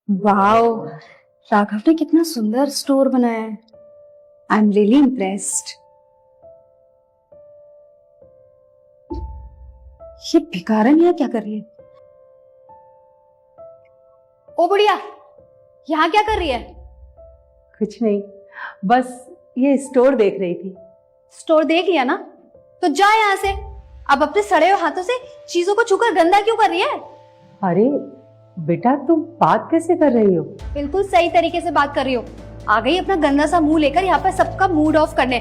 Wow, Raghav ने कितना सुंदर स्टोर बनाया है। I am really impressed. ये भिखारन यहाँ क्या कर रही है? ओ बुढ़िया, यहाँ क्या कर रही है? कुछ नहीं, बस ये स्टोर देख रही थी। स्टोर देख लिया ना, तो जा यहाँ से। अब अपने सड़े हुए हाथों से चीजों को छूकर गंदा क्यों कर रही है? अरे बेटा, तुम बात कैसे कर रही हो? बिल्कुल सही तरीके से बात कर रही हो। आ गई अपना गंदा सा मुंह लेकर यहाँ पर सबका मूड ऑफ करने।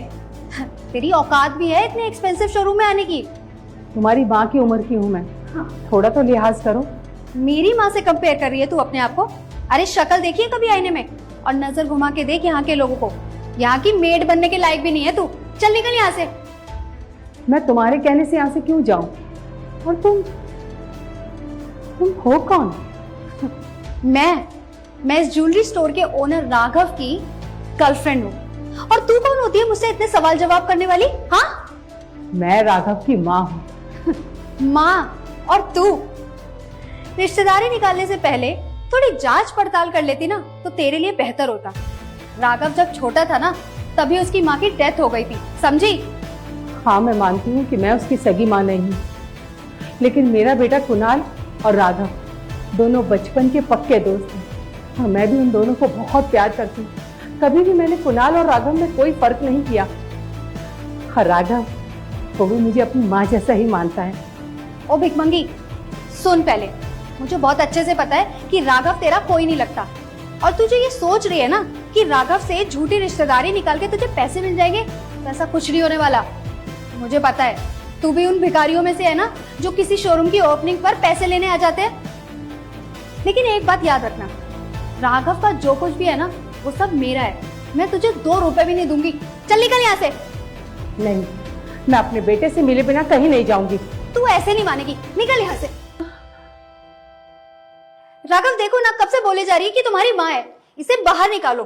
तेरी औकात भी है इतने एक्सपेंसिव शोरूम में आने की? तुम्हारी माँ की उम्र की हूँ मैं, थोड़ा तो लिहाज करो। मेरी माँ से कंपेयर कर रही है तू अपने आप को? अरे शक्ल देखिए कभी आईने में, और नजर घुमा के देख यहाँ के लोगों को। यहाँ की मेड बनने के लायक भी नहीं है तू। चल निकल यहाँ से। मैं तुम्हारे कहने से यहाँ से क्यों जाऊं? और तुम हो कौन? मैं इस ज्वेलरी स्टोर के ओनर राघव की गर्लफ्रेंड हूँ। और तू कौन होती है मुझसे इतने सवाल जवाब करने वाली? हाँ, मैं राघव की माँ हूँ। माँ? और तू? रिश्तेदारी निकालने से पहले थोड़ी जांच पड़ताल कर लेती ना तो तेरे लिए बेहतर होता। राघव जब छोटा था ना, तभी उसकी माँ की डेथ हो गई थी, समझी? हाँ, मैं मानती हूँ कि मैं उसकी सगी माँ नहीं हूँ, लेकिन मेरा बेटा कुणाल और राघव दोनों बचपन के पक्के दोस्त हैं। हाँ, मैं भी उन दोनों को बहुत प्यार करती हूँ। कभी भी मैंने कुणाल और राघव में कोई फर्क नहीं किया। हाँ, राघव वो भी मुझे अपनी माँ जैसा ही मानता है। ओ भिखमंगी, सुन पहले, मुझे बहुत अच्छे से पता है कि राघव तेरा कोई नहीं लगता। और तू जो ये सोच रही है ना कि राघव से झूठी रिश्तेदारी निकाल के तुझे पैसे मिल जाएंगे, तो ऐसा कुछ नहीं होने वाला। मुझे पता है तू भी उन भिखारियों में से है ना जो किसी शोरूम की ओपनिंग पर पैसे लेने आ जाते हैं। लेकिन एक बात याद रखना, राघव का जो कुछ भी है ना वो सब मेरा है। मैं तुझे 2 रुपए भी नहीं दूंगी। चल निकल यहाँ से। नहीं, मैं अपने बेटे से मिले बिना कहीं नहीं जाऊंगी। तू ऐसे नहीं मानेगी, निकल यहाँ से। राघव देखो ना, कब से बोले जा रही है कि तुम्हारी माँ है, इसे बाहर निकालो।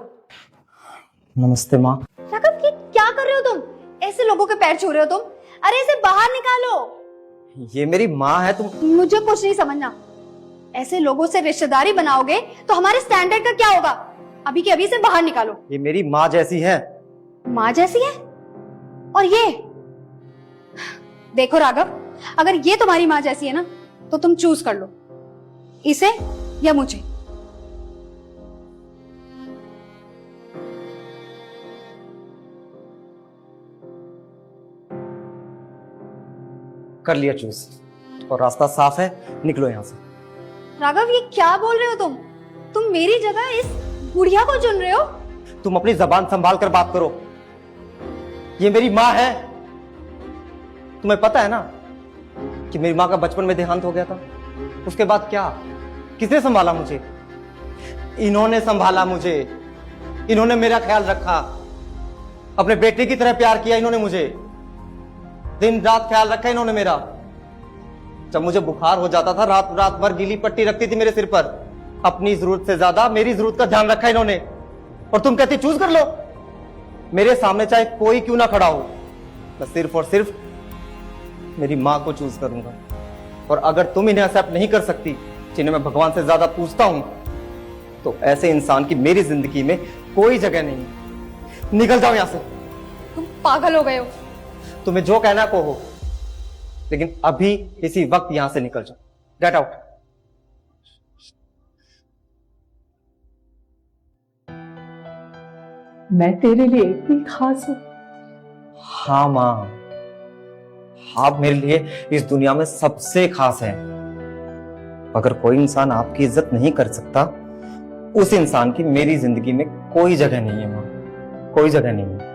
नमस्ते माँ। राघव क्या कर रहे हो तुम? ऐसे लोगों के पैर छू रहे हो तुम? अरे इसे बाहर निकालो। ये मेरी माँ है। तुम मुझे कुछ नहीं समझना। ऐसे लोगों से रिश्तेदारी बनाओगे तो हमारे स्टैंडर्ड का क्या होगा? अभी के अभी से बाहर निकालो। ये मेरी माँ जैसी है। माँ जैसी है? और ये देखो राघव, अगर ये तुम्हारी माँ जैसी है ना तो तुम चूज कर लो, इसे या मुझे। कर लिया चूज, और रास्ता साफ है, निकलो यहाँ से। राघव ये क्या बोल रहे हो तुम? तुम मेरी जगह इस बुढ़िया को चुन रहे हो? तुम अपनी जबान संभाल कर बात करो। ये मेरी माँ है। तुम्हें पता है ना कि मेरी माँ का बचपन में देहांत हो गया था। उसके बाद क्या, किसने संभाला मुझे? इन्होंने संभाला मुझे। इन्होंने मेरा ख्याल रखा, अपने बेटे की तरह प्यार किया इन्होंने मुझे। दिन रात ख्याल रखा इन्होंने मेरा। जब मुझे बुखार हो जाता था, रात रात भर गीली पट्टी रखती थी मेरे सिर पर। अपनी जरूरत से ज्यादा मेरी जरूरत का ध्यान रखा इन्होंने। और तुम कहती चूज कर लो। मेरे सामने चाहे कोई क्यों ना खड़ा हो, मैं सिर्फ और सिर्फ मेरी मां को चूज करूंगा। और अगर तुम इन्हें एक्सेप्ट नहीं कर सकती, जिन्हें मैं भगवान से ज्यादा पूछता हूं, तो ऐसे इंसान की मेरी जिंदगी में कोई जगह नहीं। निकल जाओ यहां से। तुम पागल हो गए हो। तुम्हें जो कहना कहो, लेकिन अभी इसी वक्त यहां से निकल जाओ। Get out. मैं तेरे लिए इतनी खास हूं? हाँ मां, आप मेरे लिए इस दुनिया में सबसे खास हैं। अगर कोई इंसान आपकी इज्जत नहीं कर सकता, उस इंसान की मेरी जिंदगी में कोई जगह नहीं है मां, कोई जगह नहीं है।